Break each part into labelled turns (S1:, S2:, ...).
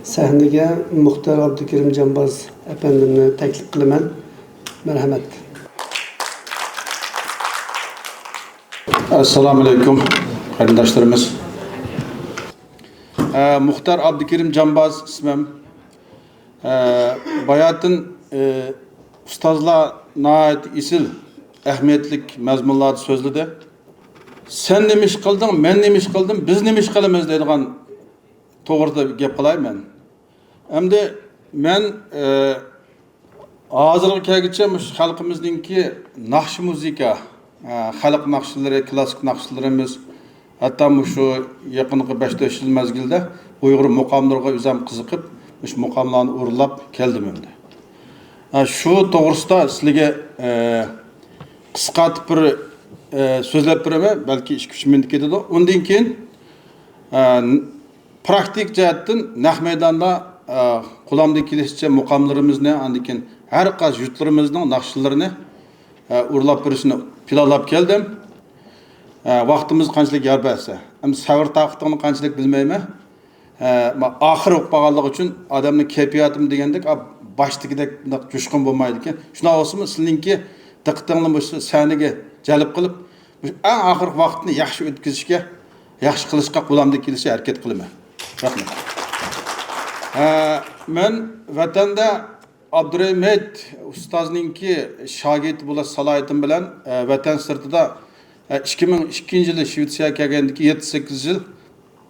S1: sahnəyə Muxtar Abdukerim Canbaz efendimni təklif qılıman. Mərhəmət.
S2: Assalamu alaikum qarindoshlarimiz. Muxtar Abdukerim Canbaz ismim. Bayatın ustozlar nəhayət isil əhmiyetlik məzmunlarni so'zladi. Sen nima ish qilding, men nima ish qildim, biz nima ish qilamiz deydigan to'g'rida gap qilayman. Endi men hozirgi kelguncha xalqimizningki naqsh muzika, xalq naqshlari, klassik naqshlarimiz, hatto shu yaqinqi 5-4 yil mezgilda Uyg'ur muqomlarga o'zim qiziqib, shu muqomlarni o'rlab keldim endi. Shu to'g'risida sizlarga qisqartib bir so'zlab beraman, balki 2-3 minut ketadi. Undan keyin praktik jihatdan naq maydonda qo'limdan kelishicha muqomlarimizni, undan keyin har qaysi yurtlarimizning naqshlarini o'rlab berishni planlab keldim. Vaqtimiz qanchalik yer bersa, ham sabr taqatini qanchalik bilmayman. Oxir o'qib qolganligi uchun odamning kayfiyatim degandek boshdagidak jo'shqin bo'lmaydi ekan. Shuna olsimi sizlarningki diqqatingni shu sahnaga jalb qilib, eng oxirgi vaqtni yaxshi o'tkazishga, yaxshi qilishga qo'limdan kelishicha harakat qilaman. Rahmat. Men vatanda Abdurahmet ustozningki shogird bo'lish salohiyatim bilan vatan sirtida 2002-yili Shvetsiyaga kelgandiki 7-8 yil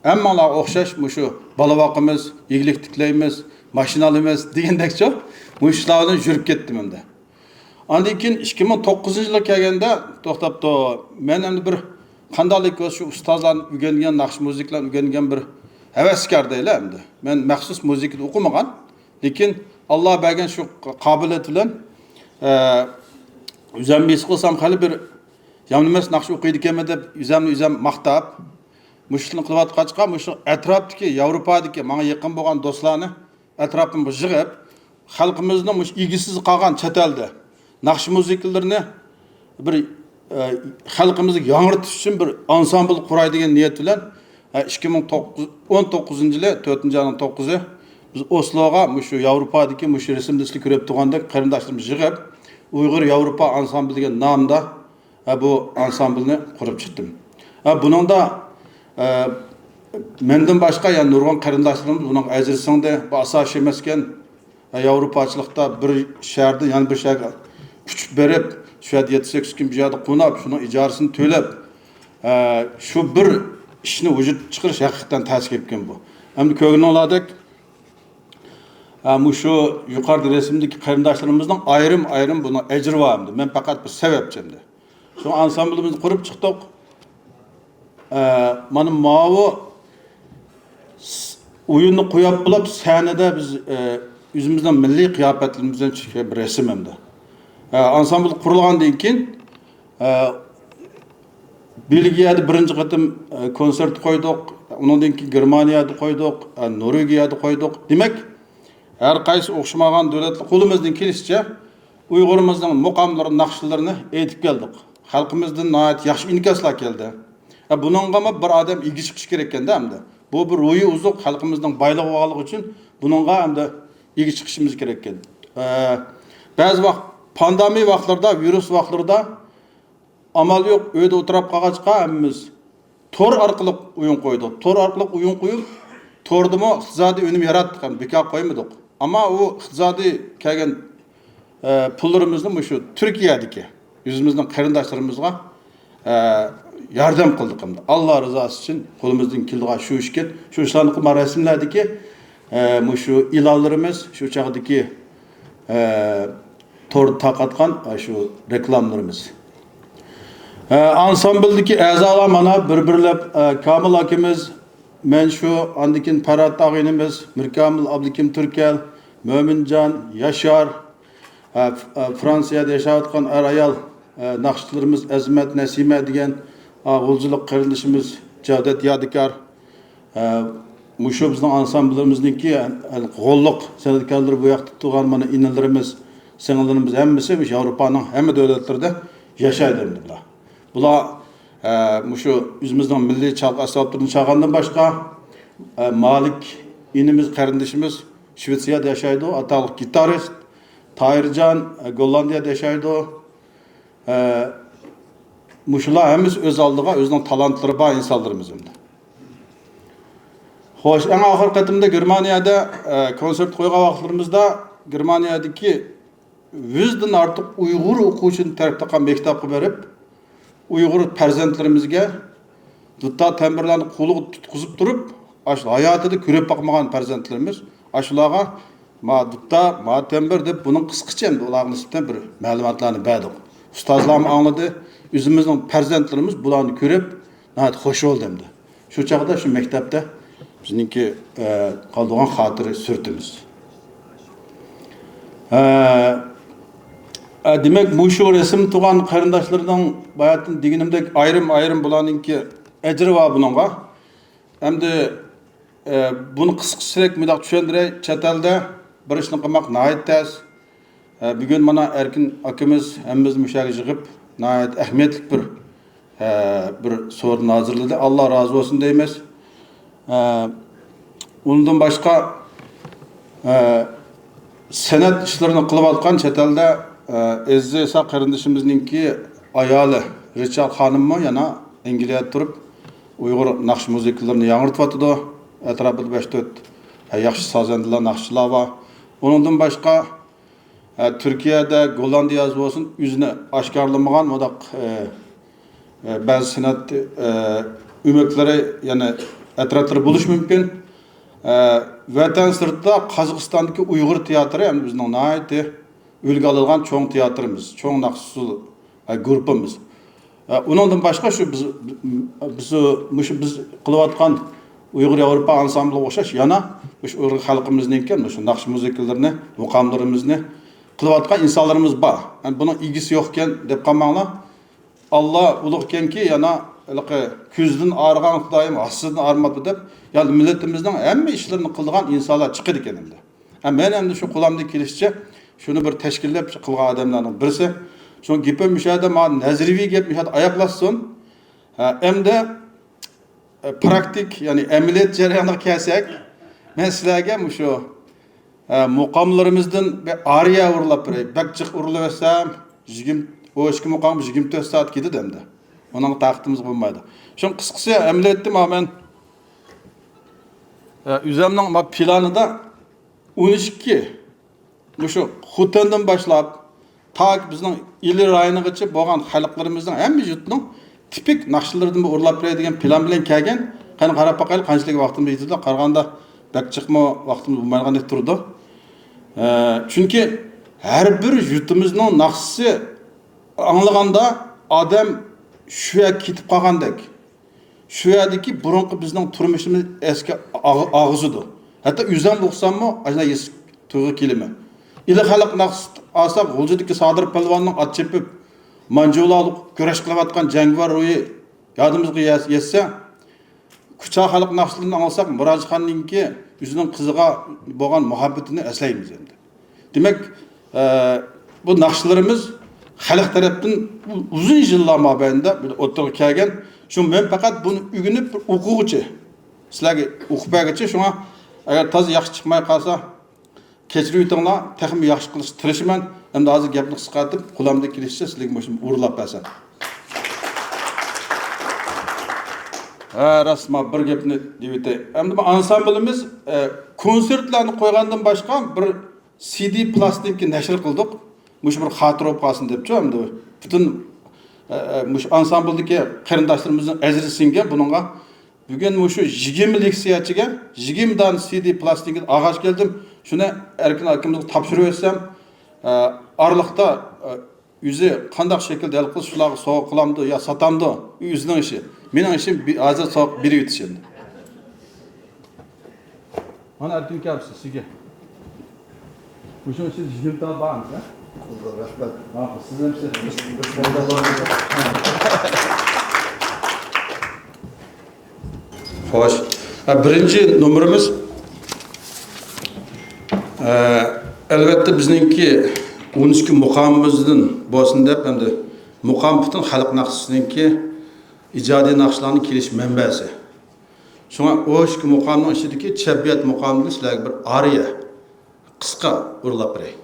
S2: hammalar o'xshash shu balavoqimiz, yegilik tiklaymiz, mashinalimiz degandekcha bu ishlarni yurib ketdim endi. Ondan keyin 2009-yilga kelganda to'xtabdi. Men endi bir qandaylik shu ustozlarni o'rgangan, naqsh muziklarni o'rgangan bir havaskor deylar endi. Men maxsus muzika o'qimagan, lekin Alloh bergan shu qobiliyat bilan o'zim his qilsam hali bir yomon emas naqsh o'qiydi ekanman deb o'zim maqtab, mushuni qilayotgancha shu atrofdagi Yevropadagi menga yaqin bo'lgan do'stlarni atrofimga yig'ib, xalqimizning egisiz qolgan chet elda naqsh muzikalarni bir xalqimizga yangritish uchun bir ansambl quray degan niyat bilan 2019-yili 4-oyning 9-i biz Osloga shu Yevropadagi shu rasmdishlik ko'rib turganda qarindoshlarimiz yig'ib Uyg'ur Yevropa ansambli degan nomda bu ansamblni qurib chiqdim. Buningda mendan boshqa yana nurg'un qarindoshlarimiz buning ajrisida bu asosiy emas ekan. Yevropachilikda bir shahardan yana bir shaharga kuchib berib, shu yerda 7-8 kun bir yerda qo'nab, shuni ijorasini to'lab, shu bir ishni vujud chiqarish haqiqatan ta'sir etgan bu. Endi ko'rganinglardek shu yuqorida rasmdagi qarindoshlarimizning ayrim buni ajri bor endi. Men faqat bir sababchimdi. Shu ansamblimizni qurib chiqdik. Mana mavi o'yinni qo'yib bo'lib, sahnada biz o'zimizning milliy qiyofatlarimizdan chiqqan bir rasm endi. Ansambl qurilgandan keyin Belgiyada birinchi qatim konsert qo'ydik, undan keyin Germaniyada qo'ydik, Norvegiyada qo'ydik. Demak, har qaysi o'xshamagan davlatlar qo'limizdan kelishicha Uyg'urimizning muqomlarini, naqshlarini aytib keldik. Xalqimizdan nihoyat yaxshi inkaslar keldi. Buningga bir odam ega chiqish kerak ekanda hamda. Bu bir ro'yi uzuq xalqimizning boyligi bo'lganligi uchun buningga hamda ega chiqishimiz kerak ekan. Ba'zi vaqt pandemiya vaqtlarida, virus vaqtlarida amal yo'q, uyda o'tirib qolgachqa hammamiz tor orqali o'yin qo'ydik. Tor orqali o'yin qo'yib, tordimi iqtisodiy unum yaratdik, bekor qo'ymadik. Ammo u iqtisodiy kelgan pullarimizni shu Turkiyadagi o'zimizning qarindoshlarimizga yordam qildik hamda. Alloh rizosi uchun qo'limizdan kelgan shu ishga, shu ishlarni qilgan rasmlardagi shu ilonlarimiz, shu chaqdagi tor taqatgan shu reklamlarimiz. Ansambldagi a'zolar mana bir-birlab Kamil akamiz, men shu andikin Parat og'inimiz, Mirkamil Abdukim Turkal, Mo'minjon, Yashar, Fransiyada yashayotgan ayol naqshchilarimiz Azmat Nasima degan g'uljilik qarindoshimiz Javdat Yodikor, shu bizning ansamblimizninki g'olliq san'atkorlar bu yoqda turgan mana inalarimiz, singillarimiz hammasi Yevropaning hamma davlatlarida yashaydi bular. Bular shu o'zimizning milliy chalq asboblarini chalgandan boshqa Malik inimiz, qarindishimiz Shvetsiyada yashaydi, ataliq gitarist Tahirjon Gollandiyada yashaydi. Muşular hemiz öz aldığa özünün talantları var insanlarımız endi. Xo'sh, eng oxir qatimda Germaniyada konsert qo'ygan vaqtlarimizda Germaniyadagi 100 dan ortiq Uyg'ur o'quvchini tarbiya maktabga berib, Uyg'ur farzandlarimizga dutta tambirlarni qo'liga tutqizib turib, ashu hayotida ko'rib boqmagan farzandlarimiz, ashularga ma dutta, ma tambir deb buning qisqacha endi ularga nisbatan bir ma'lumotlarni berdik. Ustozlarimiz angladi, o'zimizning farzandlarimiz bularni ko'rib, nahot xush bo'ldi endi. Shu chaqda shu maktabda bizningki qoldigan xotira surtimiz. Demek bu şu resim tuğan qarindoshlarning bayatın deganimdek ayrım bularningki ecri var bununla. Hem de bunu qisqacharak mundaq tushundiray, chet elda bir ishni qilmoq nihoyat tez. Bugun mana Erkin akamiz hammamiz mushaga yig'ib nihoyat ahamiyatli bir so'rin hozirladi. Alloh rozi bo'lsin deymiz. Undan başqa san'at ishlarini qilayotgan chet elda Ezzi esa qarindishimizninki ayoli Richard xonimmi yana Angliyada turib Uyg'ur naqsh musiqalarini yangiryapti. Atrofida 5-4 yaxshi sozandalar, naqshchilar bor. Undan başqa Türkiye'de Gollandiya olsun yüzüne aşkarlamagan modaq bazı sanat ümekleri yani etrafları buluş mümkün. Vatan sırtında Kazakistan'daki Uygur tiyatrı hem bizden naiti ülke alıngan çoğun tiyatrımız, çoğun naqshçı grupumuz. Ondan başka şu biz kılıvatkan Uygur Avrupa ansamblı oxşaş yana şu Uygur halkımızınki şu naqsh musiqalarini, muqamlarımızını kılıvatkan insanlarımız var. Yani bunun ilgisi yokken dep qalmanglar. Allah uluqkenki yana küzdün ağrıgan Xudayım asızdan armadı dep yani milletimizden hamma işlerini qilgan insanlar chiqadi ekan endi. Men endi shu qo'limda kelishcha shuni bir tashkillab qilgan odamlarning birisi. Shu gapim müşahada ma nazriviy gap müşahada oyoqlasin. Endi praktik yani amaliyot jarayoniga kelsak, men sizlarga shu muqamlarimizdan bir ariya urlab beray. Bakchiq urilaversam 20 muqam 24 soat ketadi endi. Onun taqtimiz bo'lmaydi. Shu qisqasi amaliyotda men üzərimning planida 12 shu Xutandan boshlab ta bizning ili rayonigacha bo'lgan xalqlarimizning hamma yurtning tipik naqshlardan urlab beradigan plan bilan kelgan. Qani qarab boqaylik qanchalik vaqtimiz yetdi. Qaraganda bakchiqmi vaqtimiz bo'lmagandek turdi. Chunki har bir yurtimizning naqshisi anglaganda odam shu yerga ketib qolgandek. Şu yerdeki burunqi bizning turmushimiz eski ağızıdır. Hatta yüzden bo'lsammi, ajna yes to'g'ri kelimi. İli xalq naqsh alsak, G'uljidagi Sadir Palvonning at chepib, manjulalik kurash qilayotgan jangvar ro'yi yodimizga yetsa, kucha xalq naqshlarini alsak, Murojxonningki o'zining qiziga bo'lgan muhabbatini eslaymiz endi. Demak, bu naqshlarimiz xalq tarafdan uzun yillar mobaynida o'tirib kelgan. Şu men faqat bunu ügünüp o'quvchi sizlarga o'qib berguncha shunga agar toz yaxshi chiqmay qolsa kechirib o'tinglar, texim yaxshi qilish tirishiman. Endi hozir gapni qisqartib, qo'limda kelishcha sizlarga shuni o'rlab bersam. Rasma bir gapni deydi. Endi bu ansamblimiz konsertlarni qo'ygandan boshqa bir CD plastinka nashr qildik. Mush bir xotira bo'lib qolsin debchi, endi butun mush ansambldagi qarindoshlarimizni ajri singan buningga bugun mushu 20 leksiyachiga 20 dan CD plastinka og'ash keldim. Shuni Erkin akamizga topshirib bersam, orliqda o'zi qanday shaklda hal qilish shularga sovg'a qilamdi yo satamdi, o'zining ishi. Mening ishim hozir so'q berib o'tishim. Mana Erkin kapsiz sizga. Mushu siz 20 ta bormi?
S1: Rahmat.
S2: Sizin Xo'sh. Birinchi nomerimiz albatta bizningki 12 muqamimizdan bo'lsin deb endi muqam butun xalq naqshininki ijodiy naqshlarning kelish manbasi. Şuna o iki mukamın içindeki çebiyet mukamını sizlerge bir araya, kıska urlap berey.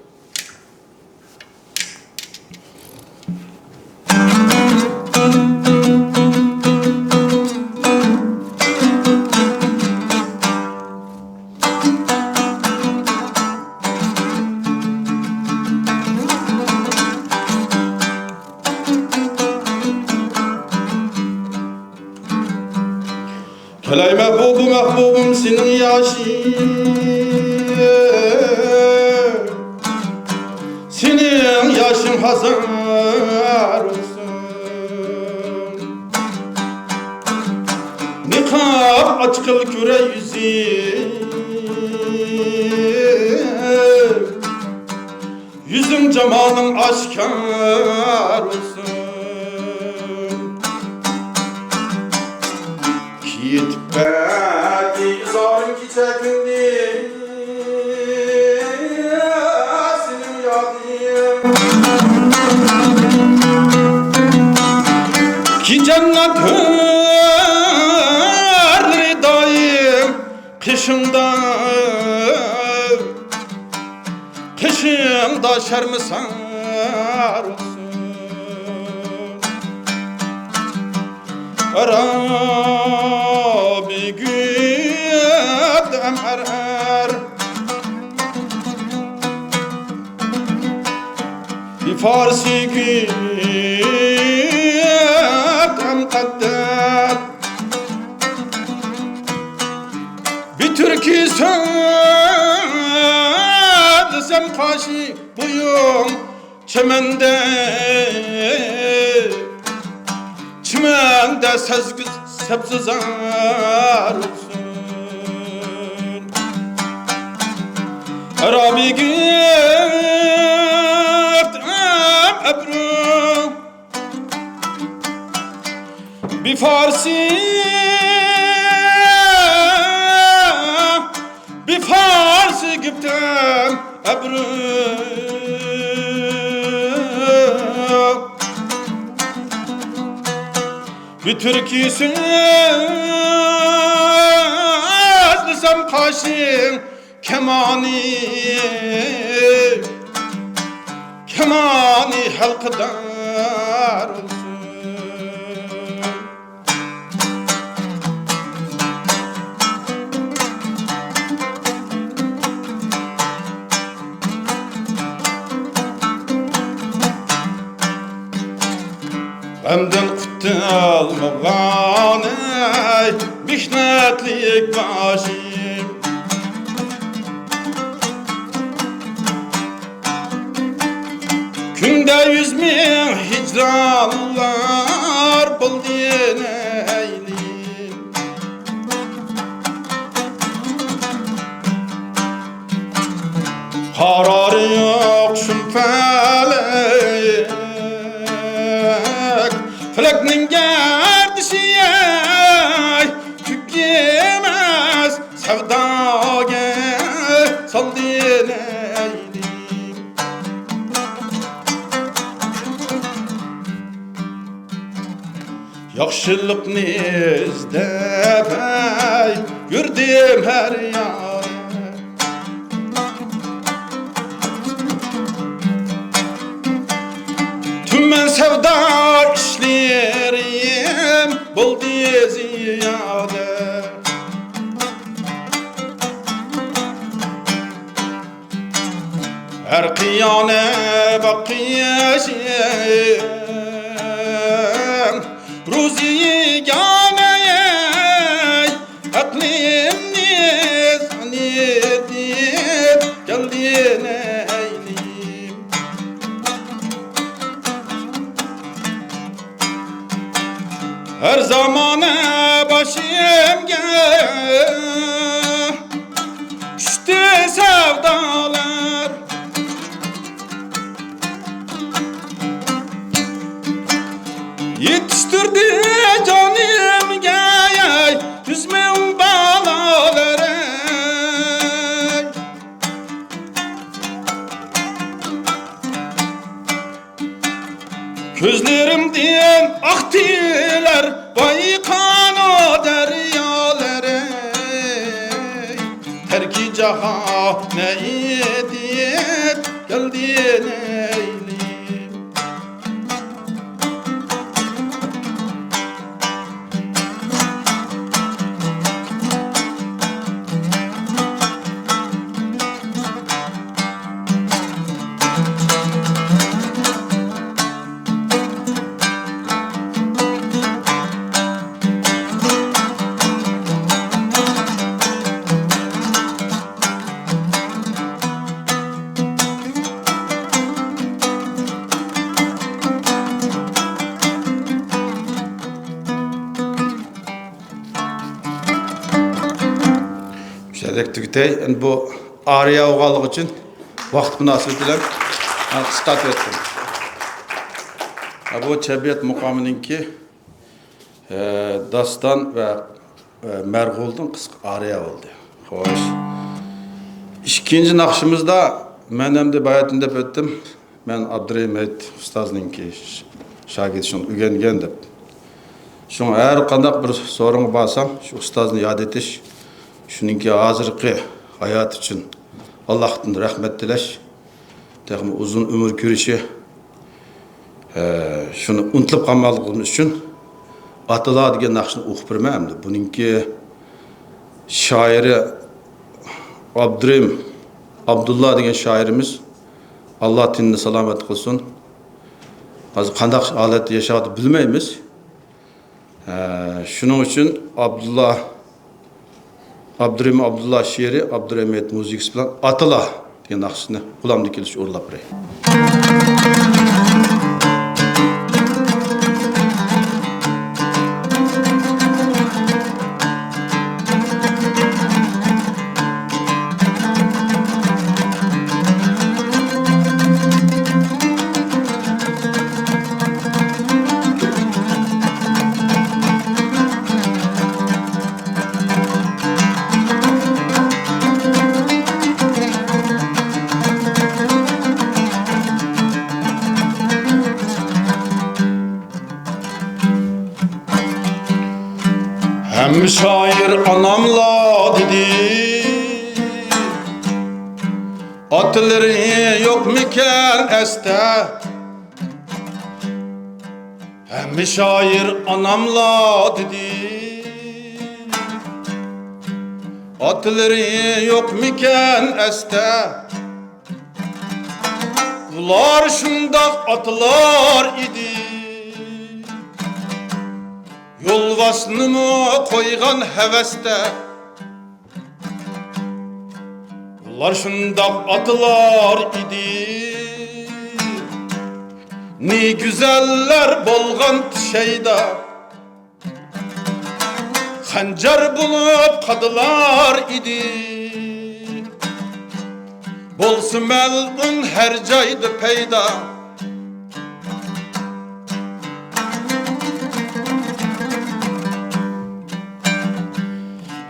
S2: Kelay mehbubum senin yaşı, senin yaşın hazar olsun. Nikah aç kıl göre yüzü, yüzün cemalın aşkar olsun. Yetip belki zarım ki çekindi senin yadım ki cennet hürleri daim kışında şermisar olsun. Arabi güdem erer bir Farsi güdem kadder bir Türkü söylesem kaşı buyum çemende çimende sezgü sebzezar olsun. Arabi güftem ebru bir Farsi güftem ebru bir Türkü sözlesem kaşın kemani halkıdar olsun. Benden kutulmagan ey mihnetlik başım, günde 100.000 hicranlar buldun eylim. Kararı yok şun felek, feleknin gerdişi ey tükemez sevdaya saldın eylim. Yaxşılıkni izlep ey yürüdüm her yere, tümmen sevda işlerim buldu ziyade. Her kıyane bakışım ruzi gane aklim nizaniyet geldin eylim. Her zamane başım düştü sevdalar, yetiştirdi canım gay yüzmem bağlaları. Gözlerimden aktılar baykan o deryaları. yaha ne ediyet geldin eyli. Tüketey, bu araya oğalık için vakit münasebeti bilen kıskat ettim. Bu Çebiyet mukamınınki dastan ve merguldan kısık araya oldu. Hoş. İkinci nakşımızda ben hem de bayatını dep ettim. Ben Abdurrahim Ustaz'ınki şagird şunu ügengen dep. Şunu eğer kandak bir sorunu basam, şu Ustaz'ını yad etiş, şununki hazırki hayat için Allah'tan rahmet dileş, uzun ömür körüşü, şunu unutulup kalmalığımız için Atalar degan naqshni o'qib bermayapti. Buningki shoiri Abdullah degan shoirimiz Alloh dinini salomat qilsin. Hozir qanday holatda yashayapti bilmaymiz. Shuning uchun Abdullah she'ri, Abdurrahim muzikasi bilan Atalar degan naqshni qulamda kelish o'rlab beray. Hem şair anamla dedi, atları yok miken este. Hem şair anamla dedi, atları yok miken este. Bunlar şundak atlar idi, yolvasını koygan heveste. Bunlar şundak atlar idi, ne güzeller bolgan şeyda. Hancar bulup kadılar idi, bolsun melun her caydı peyda.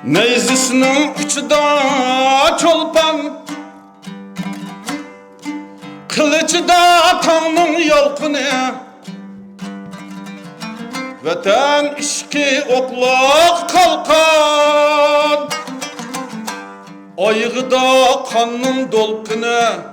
S2: Neyzisinin uçda çolpan, kılıcı da kanın yalkını. Vatan işki oklak kalkan, ayıgıda kanın dolkını.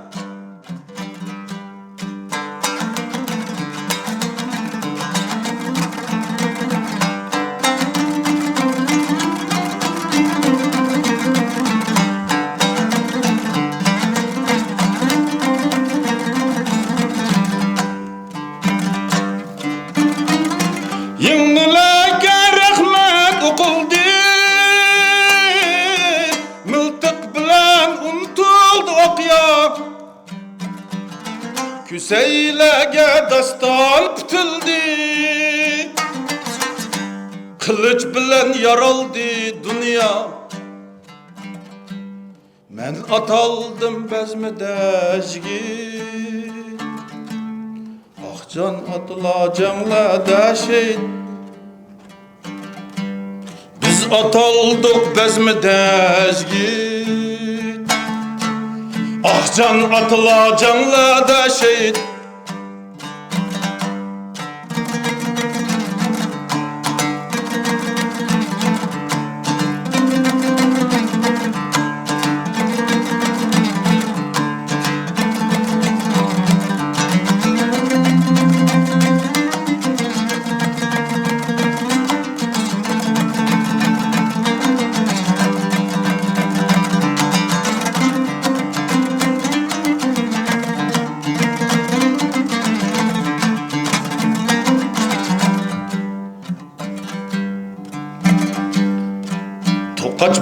S2: Yengilege rahmet okuldu, mıltık bilen untuldu okuya. Küseylege dastan pütüldü, kılıç bilen yaraldı dünya. Men ataldım bezmedejgi, can atılacağınla deşit. Biz ataldık bezmedejgit, ah can atılacağınla deşit.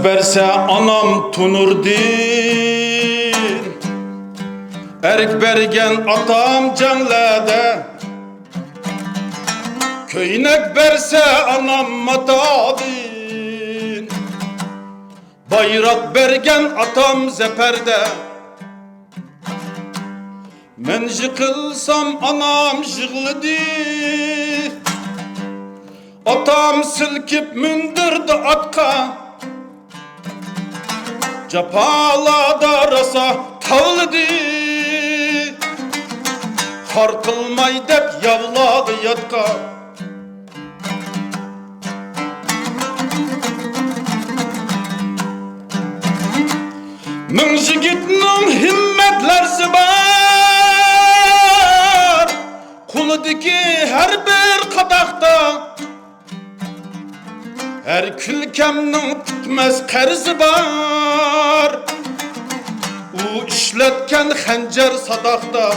S2: berse anam Tunurdin, erik bergen atam Cemlede, köynek berse anam Matadin, bayrak bergen atam Zeperde. Men jıkılsam anam jığlıdı, atam silkip mindirdi atka, Capalada rasa tavladı, harkılmay dep yavladı yatka. Min jigitning himmetlersi bar, kuludaki her bir kadakta, her külkemning bitmez qarzi bar, u ishlatgan xanjar sadaqda.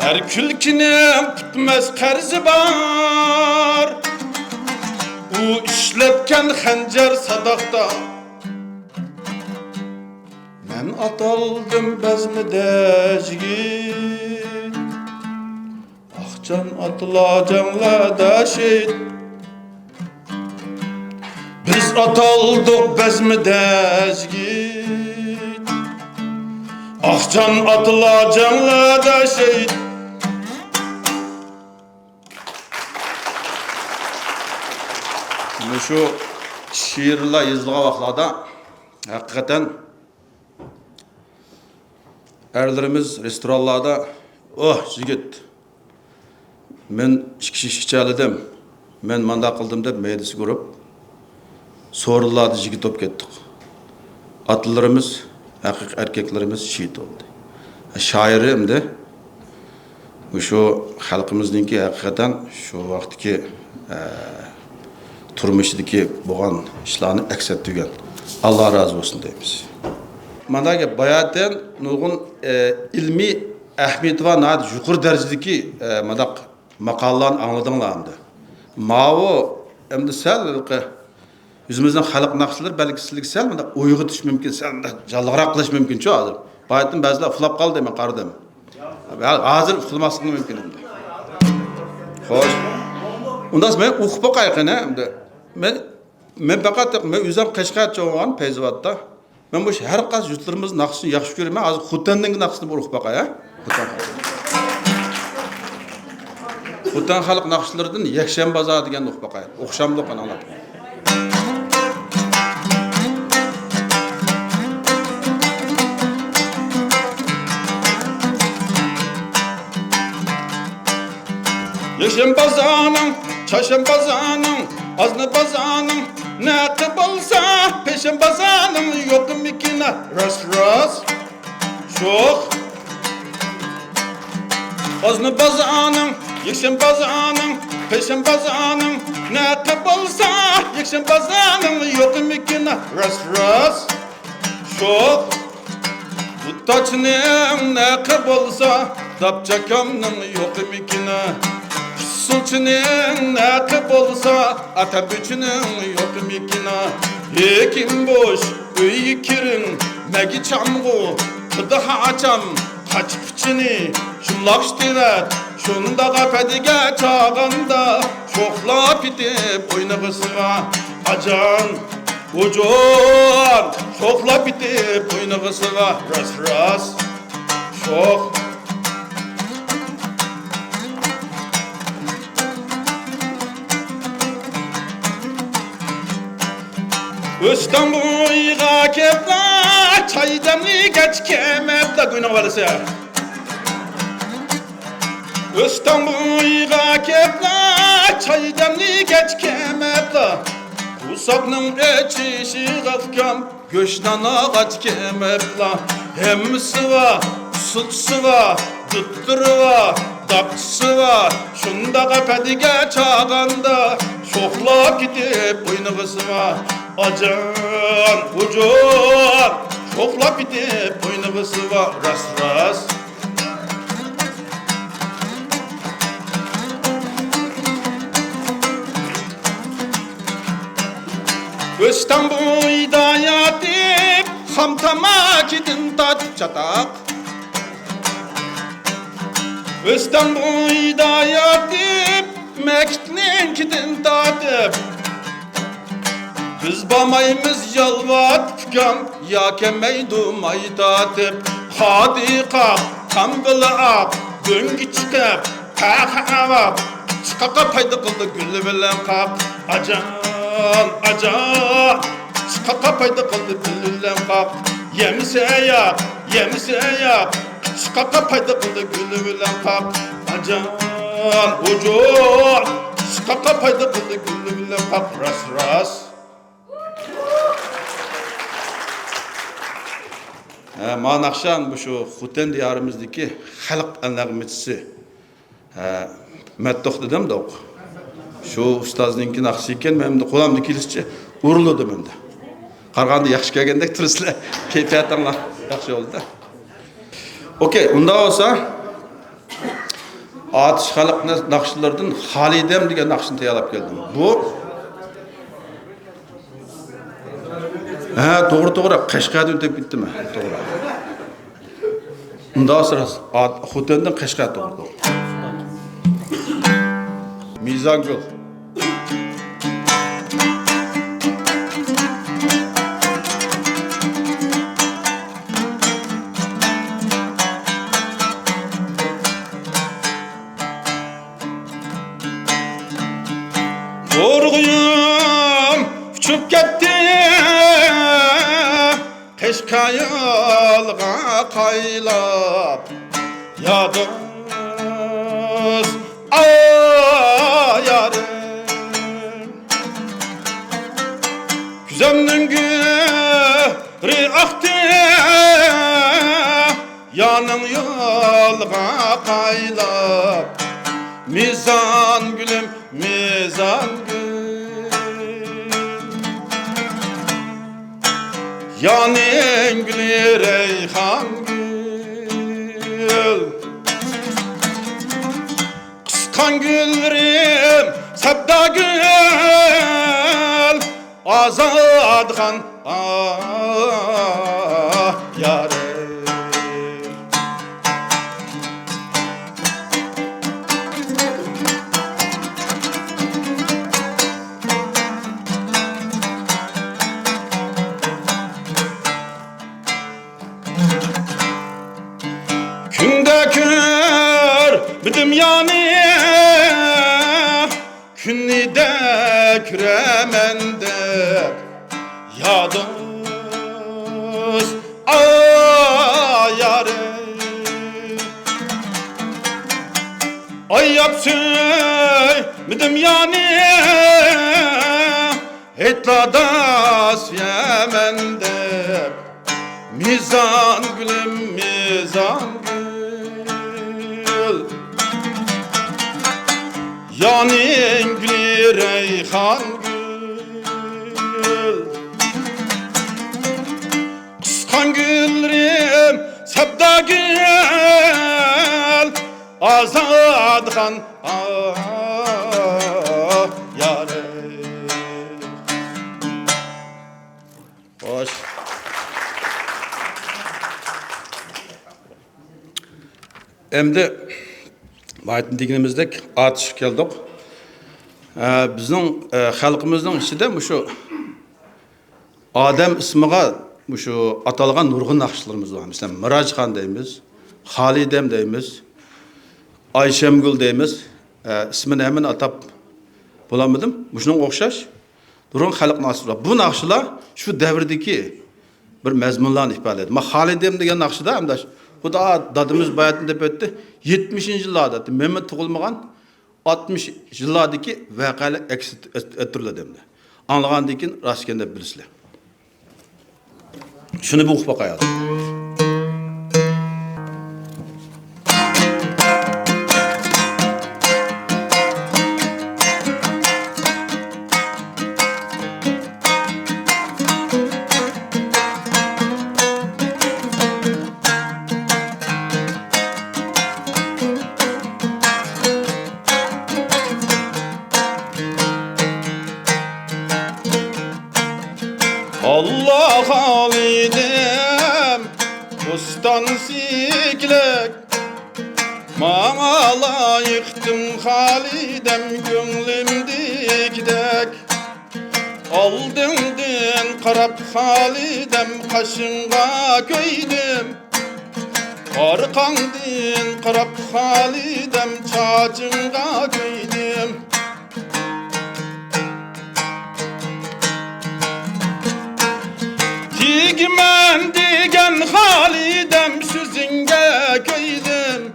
S2: Her külkining bitmez qarzi bar, u ishlatgan xanjar sadaqda. Men ataldım bezmidejgi, ahcan atılacağınla da şehit. Biz ataldık bezmidejgi, ahcan atılacağınla da şehit. Şu şiirler yazılgan vaqtlarda hakikaten erlerimiz restoranlarda, oh jigit, men içkichalidim, men manda qildim deb meydisi ko'rib, so'riladi jigit olib ketdik. Atlarımız, haqiqiy erkeklerimiz şehit oldu. Şairi endi şu xalqimizningki hakikaten şu vaqtdagi turmushdagi bo'lgan ishlarni aks ettirgan. Allah razı olsun deymiz. Mandaga bayaten nurgun ilmi ahmiyeti var nadi yuqur derecedeki mandak maqallarni anladыңlarmı? Mavo endi sal yüzümüzden xalq naqshlar belki sizlik sal mandak uyg'otish mumkin, sal jalliqroq qilish mumkin-ku hozir. Bayaten ba'zilar uxlab qoldi men qaradim. Hozir uxlamasligim mumkin endi. Xo'sh. Undan men o'qib qo'yqana endi. Men faqat men o'zim Qashqarcha o'qigan Payzvatda. Men bu har qaysi yurtlarimiz naqshini yaxshi ko'raman. Hozir Xotanning naqshini o'qib boqay, ha? Xotan xalq naqshlaridan Yakshanbaza degan o'qib boqay. O'xshamliq anglab. Yakshanbazaning, Çarşambazaning, Aznabazaning, naqi bo'lsa, Peshanbazaning yo'qmikin rast. Sho'x. Aznabazaning, Yakshanbazaning, Peshanbazaning, naqi bo'lsa, Yakshanbazaning yo'qmikin rast. Sho'x. Taçning naqi bo'lsa, Dapchakamning yo'qmikin. Sulçinin naqi bolsa, atabüçünün yo'qmikina. Lekin boş uyga kirin, magi chamg'u, qidi hacham, qachpichini, shunloq ishtilat, shunda qapadiga chog'anda, sho'xlab bitib o'ynag'isiga, ajan, ojon, sho'xlab bitib o'ynag'isiga, ras, sho'x. İstanbul'a kepla, çaydamlı geç kemepla günah varsa. İstanbul'a kepla, çaydamlı geç kemepla. Usapның içişi qafkam, göçten ağaç kemepla. Hemmisi var, sütsi var, dıttırı var, dapçısı var. Şunda qapadiga çağanda, şoxlap gidip oynağısı var. Acan, ucan, şoxlap bitip oynağısı var, ras. Östan boyda yatıp ham tamakidin tatıp çatak. Östan boyda yatıp mekitlinkidin tatıp. Biz bamayımız yalvat kükam ya kemeydu may tatıp. Hadi kap tam bilap döngü çıkıp kahava çıkaka payda kıldı gülü bilen kap. Acan çıkaka payda kıldı gülü bilen kap. Yemse yap çıkaka payda kıldı gülü bilen kap. Acan ucu çıkaka payda kıldı gülü bilen kap. Ras Manakşan bu şu Xuten diyarımızdaki halk anlamışsı. Mettoq dedim de ok. Şu ustazınki nakşı iken benim de qo'lamda kelishcha urildim endi. Qarag'anda yaxshi kelgandek turibsizlar. Kayfiyatinglar yaxshi bo'ldi-da. Okey, unda olsa atish xalq naqshlardan Xolidem degan naqshni tayyorlab keldim. Bu to'g'ri, Qashqardan o'tib ketdimi? To'g'ri. Unda olsa Xutendan Qashqar to'g'ri. Mizangul. Yorğuyum uçup gitti Qashqayolga qaylab yadız yarim Güzemnin gürü aktı yanın yolga qaylab Mizan gülüm mizan gül Yanın gülü reyhan gül Kıskan güllerim sabda gül Azadgan yarim Bidim yani Künni de küremende Yadız yarim Ay yapsın bidim yani Etladas Yemen'de Mizan gülüm mizan gül Yanın gülü reyhan gül Kıskan güllerim sabda gül Azadgan yarim Hoş Endi Baytın deganimizdek atish keldik. Bizning xalqimizning ichida şu Adem ismiga şu atalgan nurg'un naqshlarimiz var. Mesela Mirajxon deymiz, Xolidem deymiz, Ayşemgul deymiz. İsmini hemen atap bulamadım. Şunun o'xshash nurg'un xalq naqshlari. Bu naqshlar şu davrdagi bir mazmunlarni ifodalaydi. Ma Xolidem degan naqshida hamda bu da dadımız bayatında deb o'tdi 70 yillarda Mehmet tug'ilmagan 60 yillardagi voqealar aks ettirildi. Anlagandan keyin rostken deb bilasizlar. Shuni bu o'qib qo'yadi. Bostan siklek Mama layıktım halidem gönlüm dikdek Aldındın qarap halidem kaşınga köydüm Arqandın qarap halidem çacınga köydüm Tigmen digen halidem süzünge köydüm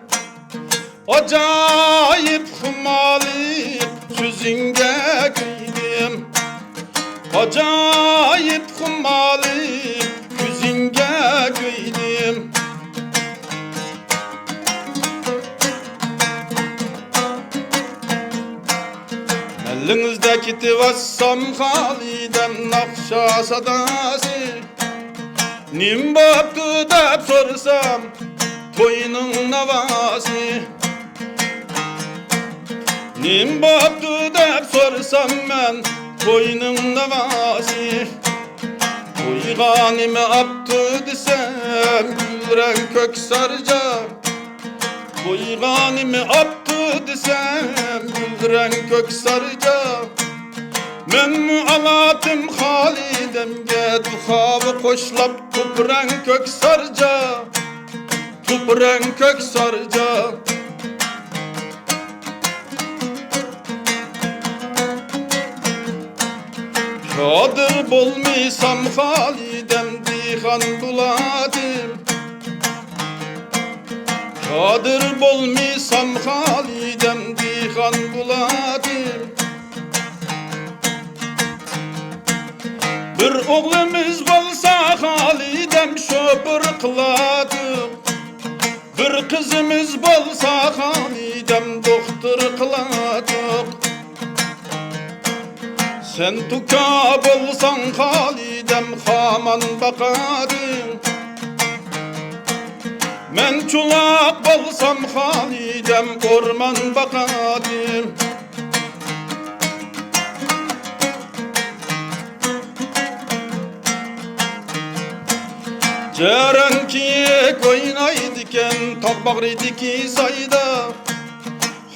S2: Acayip hımali süzünge köydüm Acayip hımali süzünge köydüm Elinizdeki tivassam halidem nakşa sadası Nim baptı dep sorsam toyunun navası Nim baptı dep sorsam ben toyunun navası Toyga nime aptı desem gülren kök sarca Toyga nime aptı desem gülren kök sarca Men mualatım halidemge duhavı koşlap tupran kök sarca Tupran kök sarca Kadir bolmisam halidem dihan buladım Kadir bolmisam halidem dihan buladım Bir oğlumuz bolsa halidem şoför kıladım Bir kızımız bolsa halidem doktor kıladım Sen tuka bolsan halidem haman bakadın Men çulak bolsam halidem orman bakadım Ceren kiyek oynaydıken tabağrıdaki sayda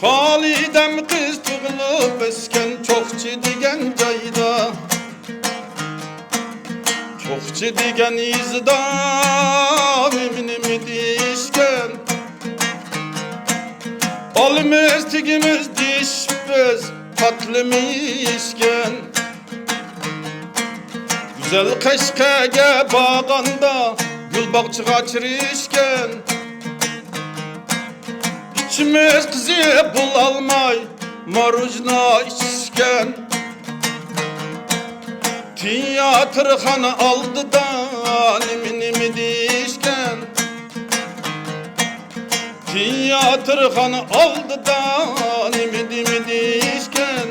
S2: Halidem kız tuğulup esken çok çidigen cayda Çok çidigen izda mimnimi dişken Alımız tigimiz dişbez patlamışken Güzel keşkege bağanda gül bakçığa çirişken İçimiz kızı bulalmay marujna içken Tiyatrxana aldı da nimi dişken Tiyatrxana aldı da nimi dişken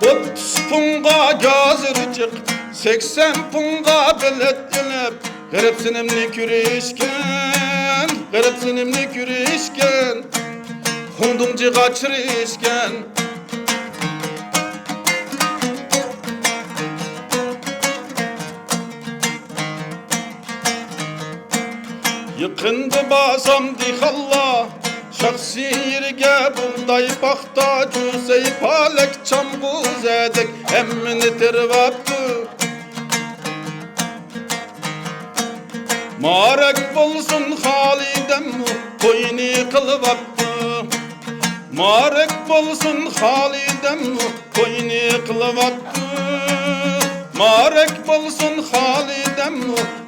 S2: 30 punga gazırcık 80 punga biletlenip Garip sinimli kürüşken Garip sinimli kürüşken Hundumcu kaçırışken Yıkındı basam dihalla Şahsi yerge bunday paxta Cürsey palek çamguz edek Emmini tirvaptı Marek bolsun halidem koyni kılıvaptı Marek bolsun halidem koyni kılıvaptı Marek bolsun halidem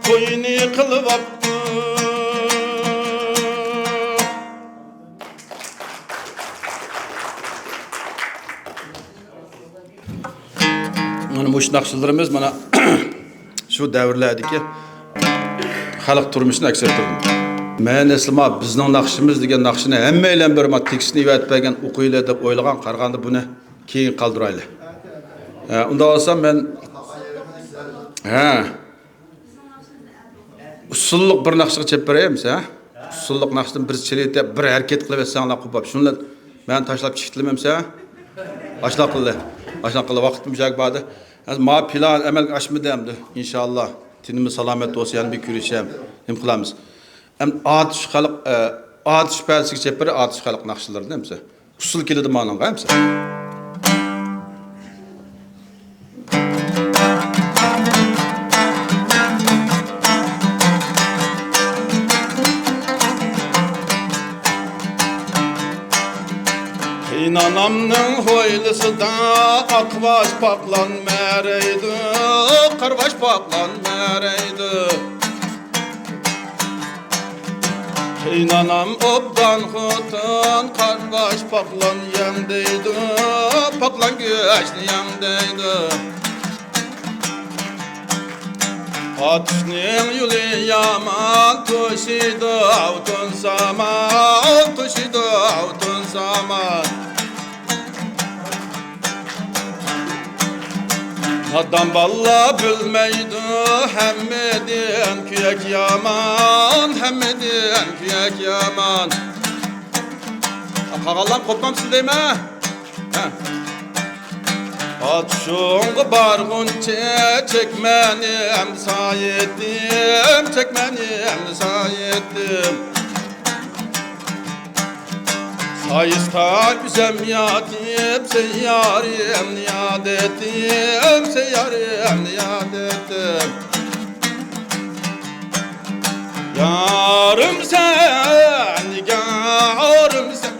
S2: koyni kılıvaptı Mana bu naqshlarimiz mana shu davrlardagi xalq turmushini aks ettirdi. Men eslima bizning naqshimiz degan naqshini hammaylar bir mat tekstini yetib bergan o'qiylar deb o'ylagan qaraganda buni keyin qoldiraylik. Unda olsam men usulliq bir naqshga chep beraymiz, usulliq naqshdan bir chilita bir harakat qilib etsanglar qo'pab. Shunlar men tashlab chiqitlamamsa, boshla qildi. Vaqtim joy bordi. Ma plan amalga oshmadi endi inshaalloh. tinimiz salomat bo'lsa yana bir ko'risham, nima qilamiz? Ham atish xalq atish pasiga chepir atish xalq naqshlaridan hamsa. Usul keladi ma'noga hamsa. İnanamның hoylısıda akbaş paklan mereydi, karbaş paklan mereydi. İnanam obdan hutun, karbaş paklan yemdeydi, paklan güçlü yemdeydi. Atışның yuli yaman, tuşidu avtun saman, tuşidu avtun saman. Adam balla bilmeydi, hemmedin küyek yaman, hemmedin küyek yaman. Kağalan kopmam sizleyme. Atışыңғы barğunçe çekmenim sayettim, çekmenim sayettim. Sayısta güzem yatip, seyyarim niyad ettim, seyyarim niyad ettim. Yarım sen, yarım sen,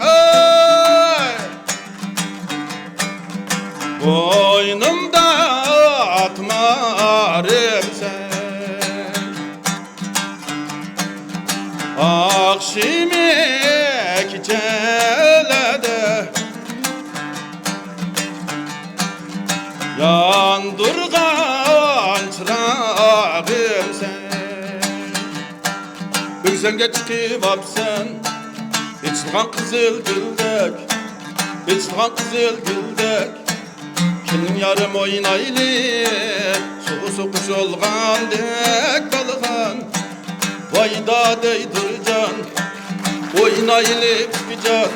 S2: boynumda atmarım sen. Akşimek celede yandırgan çırağım sen. Üksenge çıkıp apsen, içilgan kızıl güldek, içilgan kızıl güldek. Kimin yarım oynaylı, su kuş olgan dek dalgan. Vayda deydir can, oynaylı bir can.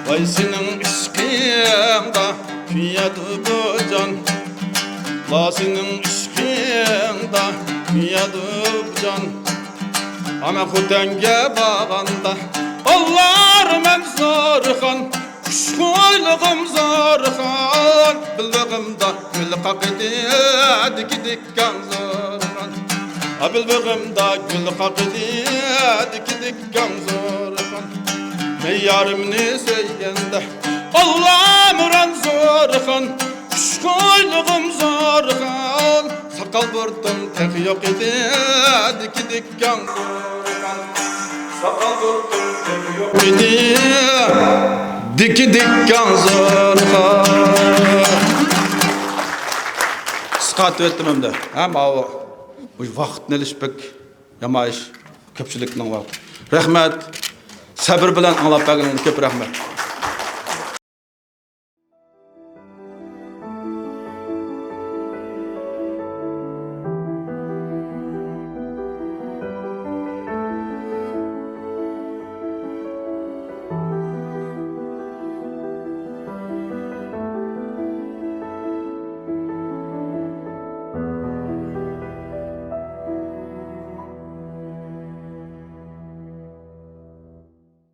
S2: Vay senin ışkında küyadı bu can. La senin ışkında küyadı bu can. Ama hutenge bağanda Onlar men zorxan Kuşkoyluğum zorxan Bilbağımda gül qaqidi Dikidikkan zorxan Bilbağımda gül qaqidi Dikidikkan zorxan Meyyarımni söygende Allah muran zorxan Kuşkoyluğum zorxan Sakal burdum tek yok idi Dikidikkan zorxan Sakal burdum tek yok idi Dikidikkan zorxan Sıqat ettim hem de Hem avu Bu vaqtni ilishbek Yamayish Köpçülükning vaqti Rahmet Sabır bilan anglab berganingiz ko'p rahmat